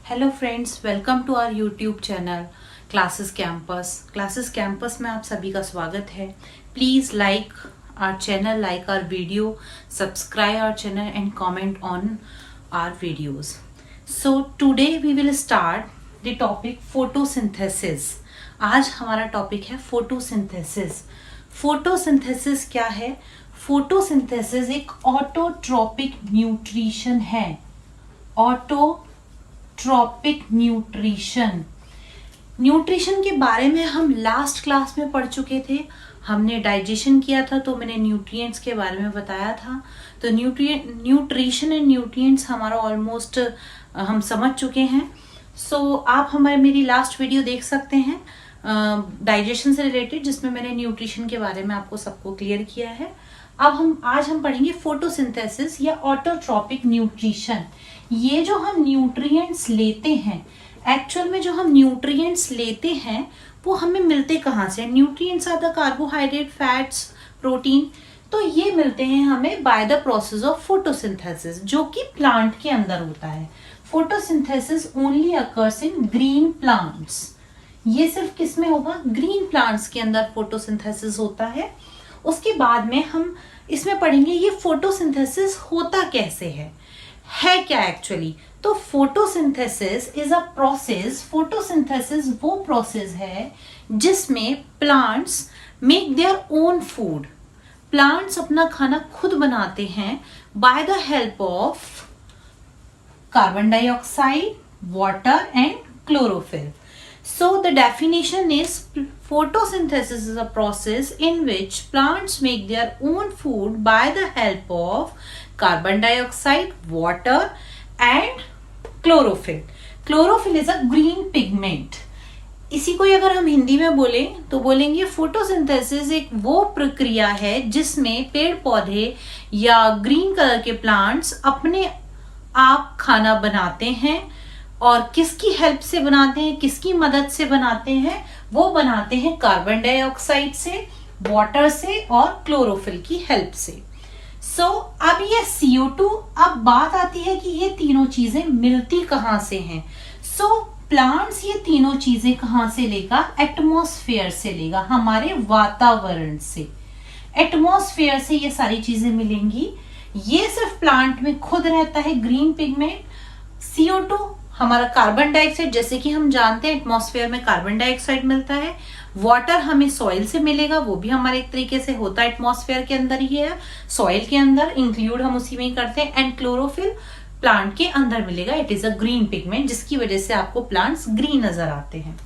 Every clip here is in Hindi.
Hello friends, welcome to our YouTube channel classes campus में आप सभी का स्वागत है। Please like our channel, like our video, subscribe our channel and comment on our videos. So today we will start the topic photosynthesis. आज हमारा टॉपिक है फोटोसिंथेसिस। फोटोसिंथेसिस क्या है? फोटोसिंथेसिस एक ऑटोट्रॉपिक न्यूट्रिशन है। ऑटोट्रॉपिक न्यूट्रिशन के बारे में हम लास्ट क्लास में पढ़ चुके थे। हमने डाइजेशन किया था तो मैंने न्यूट्रिएंट्स के बारे में बताया था। तो न्यूट्रिशन एंड न्यूट्रिएंट्स हमारा ऑलमोस्ट हम समझ चुके हैं। सो आप मेरी लास्ट वीडियो देख सकते हैं डाइजेशन से रिलेटेड, जिसमें मैंने न्यूट्रिशन के बारे में आपको सबको क्लियर किया है। आज हम पढ़ेंगे फोटोसिंथेसिस या ऑटोट्रॉपिक न्यूट्रिशन। ये जो हम न्यूट्रिएंट्स लेते हैं, एक्चुअल में जो हम न्यूट्रिएंट्स लेते हैं वो हमें मिलते कहाँ से? Nutrients are the carbohydrate, fats, protein. तो ये मिलते हैं हमें by the process of photosynthesis, जो कि प्लांट के अंदर होता है। Photosynthesis only occurs in green plants. ये सिर्फ किस में होगा? ग्रीन प्लांट्स के अंदर फोटोसिंथेसिस होता है। उसके बाद में हम इसमें पढ़ेंगे ये फोटोसिंथेसिस होता कैसे है क्या एक्चुअली। तो photosynthesis is a process. Photosynthesis वो प्रोसेस है जिसमें plants make their own food. Plants अपना खाना खुद बनाते हैं by the help of carbon dioxide, water and chlorophyll. So the definition is photosynthesis is a process in which plants make their own food by the help of carbon dioxide, water and chlorophyll. Chlorophyll is a green pigment. इसी को अगर हम हिंदी में बोलें तो बोलेंगे फोटोसिंथेसिस एक वो प्रक्रिया है जिसमें पेड़ पौधे या ग्रीन कलर के प्लांट्स अपने आप खाना बनाते हैं। और किसकी हेल्प से बनाते हैं, किसकी मदद से बनाते हैं? वो बनाते हैं कार्बन डाइऑक्साइड से, वाटर से और क्लोरोफिल की हेल्प से। अब ये CO2, अब बात आती है कि ये तीनों चीजें मिलती कहां से हैं। प्लांट्स ये तीनों चीजें कहां से लेगा? एटमॉस्फेयर से लेगा, हमारे वातावरण से। एटमॉस्फेयर से ये सारी चीजें मिलेंगी। ये सिर्फ प्लांट में खुद रहता है ग्रीन पिगमेंट। CO2 हमारा कार्बन डाइऑक्साइड, जैसे कि हम जानते हैं एटमॉस्फेयर में कार्बन डाइऑक्साइड मिलता है। वाटर हमें सॉइल से मिलेगा, वो भी हमारे एक तरीके से होता है एटमॉस्फेयर के अंदर ही है, सॉइल के अंदर इंक्लूड हम उसी में ही करते हैं। एंड क्लोरोफिल प्लांट के अंदर मिलेगा। It is a green pigment, जिसकी वजह से आपको प्लांट्स ग्रीन नजर आते हैं।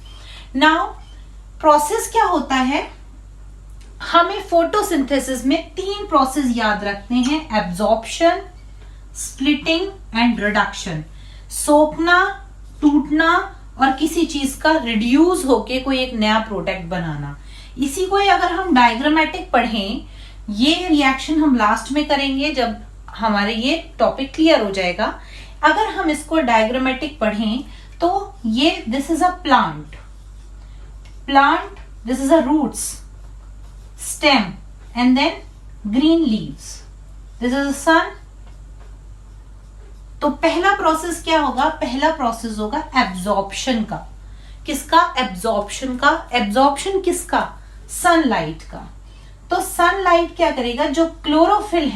नाउ प्रोसेस क्या होता है? हमें फोटोसिंथेसिस में 3 प्रोसेस याद रखने हैं: एब्जॉर्प्शन, स्प्लिटिंग एंड रिडक्शन। सोखना, टूटना और किसी चीज का रिड्यूस होके कोई एक नया प्रोडक्ट बनाना। इसी को अगर हम डायग्रामेटिक पढ़ें, ये रिएक्शन हम लास्ट में करेंगे जब हमारे ये टॉपिक क्लियर हो जाएगा। अगर हम इसको डायग्रामेटिक पढ़ें तो ये this is a plant, this is a roots, stem and then green leaves, this is a sun. तो पहला प्रोसेस क्या होगा? पहला प्रोसेस होगा एब्जॉर्प्शन का। किसका? एब्जॉर्प्शन का। एब्जॉर्प्शन किसका? सनलाइट का। तो सनलाइट क्या करेगा? जो क्लोरोफिल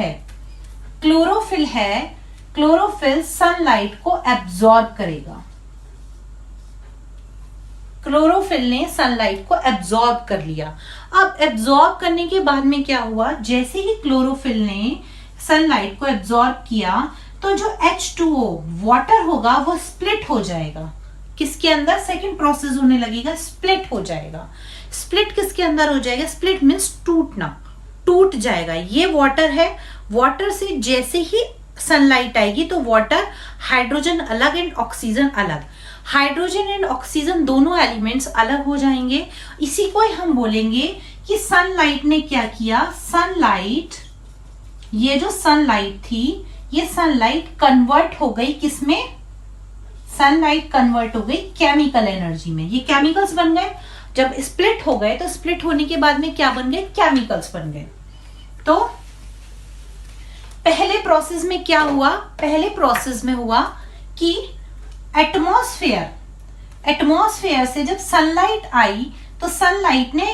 सनलाइट को एब्जॉर्ब करेगा। क्लोरोफिल ने सनलाइट को एब्जॉर्ब कर लिया। अब एब्जॉर्ब करने के बाद में क्या हुआ? जैसे ही क्लोरोफिल ने सनलाइट को एब्जॉर्ब किया तो जो H2O वाटर होगा वो स्प्लिट हो जाएगा। किसके अंदर? सेकंड प्रोसेस होने लगेगा, स्प्लिट हो जाएगा। स्प्लिट किसके अंदर हो जाएगा? स्प्लिट मीन्स टूटना, टूट जाएगा। ये वाटर है, वाटर से जैसे ही सनलाइट आएगी तो वाटर, हाइड्रोजन अलग एंड ऑक्सीजन अलग, हाइड्रोजन एंड ऑक्सीजन दोनों एलिमेंट्स अलग हो जाएंगे। इसी को हम बोलेंगे कि सनलाइट ने क्या किया? ये जो सनलाइट थी, ये सनलाइट कन्वर्ट हो गई किसमें? सनलाइट कन्वर्ट हो गई केमिकल एनर्जी में। ये केमिकल्स बन गए। जब स्प्लिट हो गए तो स्प्लिट होने के बाद में क्या बन गए? केमिकल्स बन गए। तो पहले प्रोसेस में क्या हुआ? पहले प्रोसेस में हुआ कि एटमॉस्फेयर से जब सनलाइट आई तो सनलाइट ने,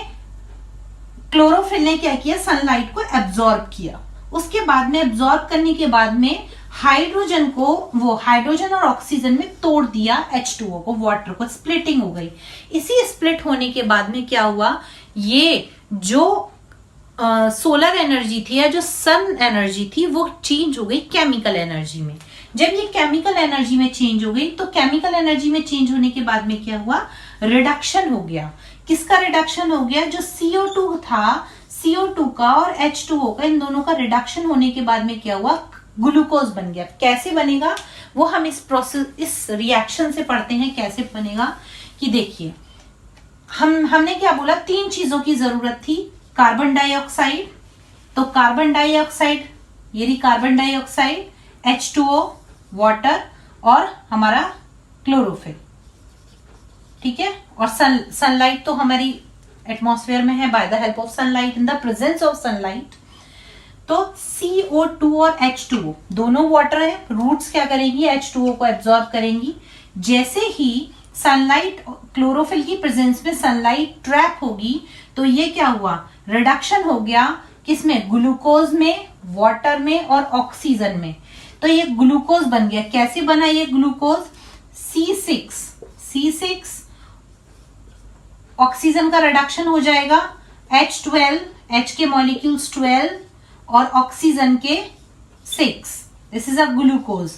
क्लोरोफिल ने क्या किया, सनलाइट को एब्जॉर्ब किया। उसके बाद में एब्जॉर्ब करने के बाद में हाइड्रोजन को, वो हाइड्रोजन और ऑक्सीजन में तोड़ दिया H2O को, वाटर को, स्प्लिटिंग हो गई। इसी स्प्लिट होने के बाद में क्या हुआ, ये जो सोलर एनर्जी थी या जो सन एनर्जी थी वो चेंज हो गई केमिकल एनर्जी में। जब ये केमिकल एनर्जी में चेंज हो गई तो केमिकल एनर्जी में चेंज होने के बाद में क्या हुआ, रिडक्शन हो गया। किसका रिडक्शन हो गया, जो CO2 था, CO2 का और H2O का, इन दोनों का रिडक्शन होने के बाद में क्या हुआ, ग्लूकोज बन गया। कैसे बनेगा वो हम इस प्रोसेस, इस रिएक्शन से पढ़ते हैं कैसे बनेगा। कि देखिए हमने क्या बोला, 3 चीजों की जरूरत थी, कार्बन डाइऑक्साइड, तो कार्बन डाइऑक्साइड, ये रही कार्बन डाइऑक्साइड, H2O वाटर और हमारा क्लोरोफिल, ठीक है। और सनलाइट तो हमारी एटमॉस्फेयर में है by the help of sunlight, in the presence of sunlight. तो CO2 और H2O दोनों वाटर है, रूट्स क्या करेंगी, H2O को एब्जॉर्ब करेंगी। जैसे ही सनलाइट, क्लोरोफिल की प्रेजेंस में सनलाइट ट्रैप होगी तो ये क्या हुआ, रिडक्शन हो गया, किसमें, ग्लूकोज में, वाटर में और ऑक्सीजन में। तो ये ग्लूकोज बन गया। कैसे बना ये ग्लूकोज, C6 ऑक्सीजन का रिडक्शन हो जाएगा, H12, H के मॉलिक्यूल्स 12 और ऑक्सीजन के 6, this is a glucose.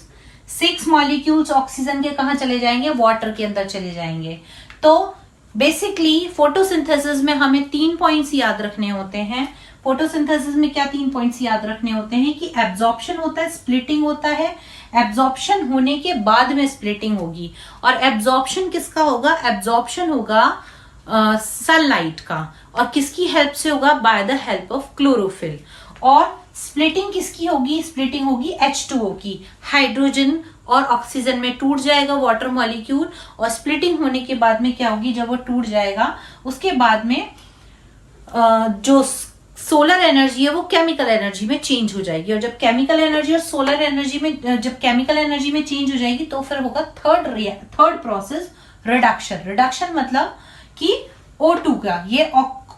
6 molecules oxygen के कहां चले जाएंगे, वाटर के अंदर चले जाएंगे। तो बेसिकली फोटोसिंथेसिस में हमें 3 पॉइंट्स याद रखने होते हैं। फोटोसिंथेसिस में क्या 3 पॉइंट्स याद रखने होते हैं कि एब्जॉर्प्शन होता है, स्प्लिटिंग होता है, एब्जॉर्प्शन होने के बाद में स्प्लिटिंग होगी। और एब्जॉर्प्शन किसका होगा, एब्जॉर्प्शन होगा सनलाइट का, और किसकी हेल्प से होगा, by the help of chlorophyll. और स्प्लिटिंग किसकी होगी, स्प्लिटिंग होगी H2O की, हाइड्रोजन और ऑक्सीजन में टूट जाएगा वाटर मॉलिक्यूल, और स्प्लिटिंग होने के बाद में क्या होगी, जब वो टूट जाएगा उसके बाद में जो सोलर एनर्जी है वो केमिकल एनर्जी में चेंज हो जाएगी। और जब केमिकल एनर्जी और सोलर एनर्जी में, जब केमिकल एनर्जी में चेंज हो जाएगी तो फिर होगा थर्ड प्रोसेस, रिडक्शन। रिडक्शन मतलब कि O2 का, ये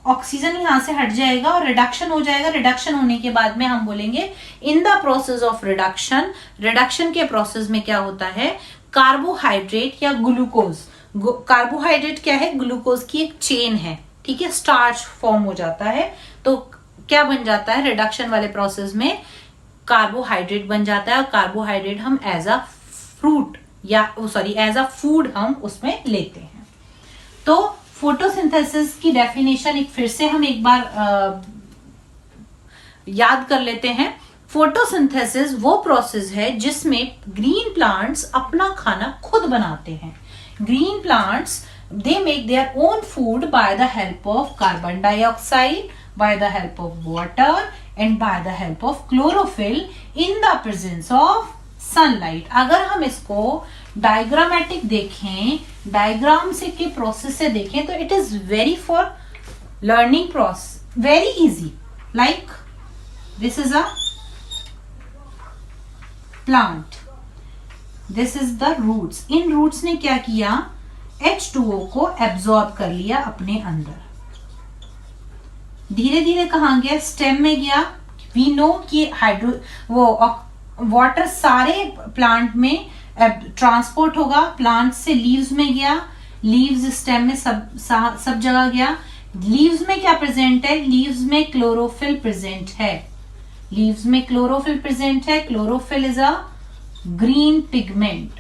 ऑक्सीजन यहां से हट जाएगा और रिडक्शन हो जाएगा। रिडक्शन होने के बाद में हम बोलेंगे in the process of reduction, reduction के प्रोसेस में क्या होता है, कार्बोहाइड्रेट या ग्लूकोज, कार्बोहाइड्रेट क्या है, ग्लूकोज की एक चेन है, ठीक है, स्टार्च फॉर्म हो जाता है। तो क्या बन जाता है, रिडक्शन वाले प्रोसेस में कार्बोहाइड्रेट बन जाता है, और कार्बोहाइड्रेट हम एज अ फ्रूट या एज अ फूड हम उसमें लेते हैं। तो फोटोसिंथेसिस की डेफिनेशन फिर से हम एक बार याद कर लेते हैं। फोटोसिंथेसिस वो प्रोसेस है जिसमें ग्रीन प्लांट्स अपना खाना खुद बनाते हैं। Green plants, they make their own food by the help of carbon dioxide, by the help of water and by the help of chlorophyll in the presence of sunlight। अगर हम इसको डायग्रामेटिक देखें, डायग्राम से के प्रोसेस से देखें तो it is very for learning process, very easy. Like this is a plant, this is the roots. इन रूट्स ने क्या किया, H2O को एब्जॉर्ब कर लिया अपने अंदर, धीरे धीरे कहां गया, स्टेम में गया। वी नो कि वाटर सारे प्लांट में ट्रांसपोर्ट होगा, प्लांट से लीव्स में गया, लीव्स स्टेम में सब जगह गया। लीव्स में क्या प्रेजेंट है, लीव्स में क्लोरोफिल प्रेजेंट है, लीव्स में क्लोरोफिल प्रेजेंट है। Chlorophyll is a green pigment,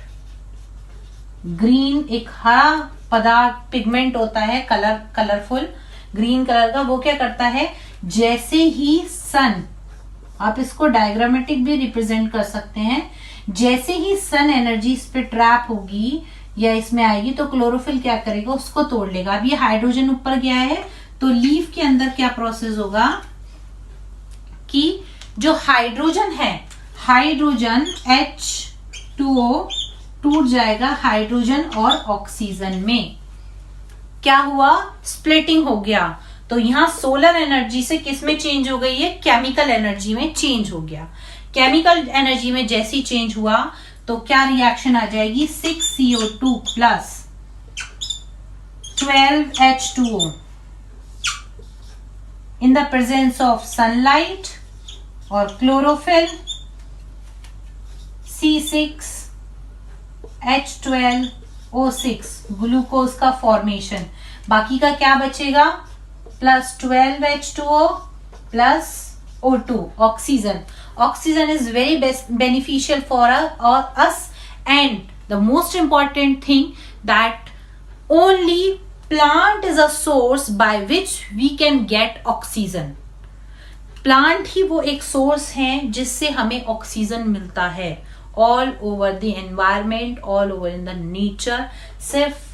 green एक हरा पदार्थ, पिगमेंट होता है, कलरफुल ग्रीन कलर का। वो क्या करता है, जैसे ही सन, आप इसको डायग्रामेटिक भी रिप्रेजेंट कर सकते हैं, जैसे ही सन एनर्जी इस पे ट्रैप होगी या इसमें आएगी तो क्लोरोफिल क्या करेगा, उसको तोड़ लेगा। अब ये हाइड्रोजन ऊपर गया है तो लीफ के अंदर क्या प्रोसेस होगा कि जो हाइड्रोजन है, हाइड्रोजन H2O टूट जाएगा हाइड्रोजन और ऑक्सीजन में। क्या हुआ, स्प्लिटिंग हो गया। तो यहां सोलर एनर्जी से किस में चेंज हो गई है, केमिकल एनर्जी में चेंज हो गया। केमिकल एनर्जी में जैसी चेंज हुआ तो क्या रिएक्शन आ जाएगी, 6CO2 plus 12H2O in the presence of sunlight और chlorophyll, C6H12O6 ग्लूकोज का फॉर्मेशन। बाकी का क्या बचेगा, plus 12H2O plus O2 oxygen. Oxygen is very beneficial for us, and the most important thing that only plant is a source by which we can get oxygen. Plant ही वो एक सोर्स है जिससे हमें ऑक्सीजन मिलता है all over the environment, all over in the nature. सिर्फ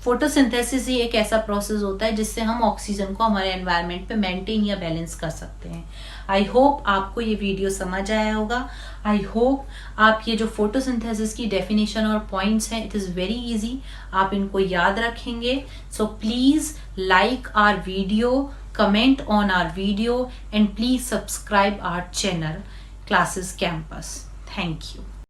फोटोसिंथेसिस ही एक ऐसा प्रोसेस होता है जिससे हम ऑक्सीजन को हमारे एनवायरमेंट पे मेंटेन या बैलेंस कर सकते हैं। आई होप आपको ये वीडियो समझ आया होगा। आई होप आप ये जो फोटोसिंथेसिस की डेफिनेशन और पॉइंट्स हैं, इट इज़ वेरी इजी, आप इनको याद रखेंगे। So please like our video, comment on our video, and please subscribe our channel Classes Campus. Thank you.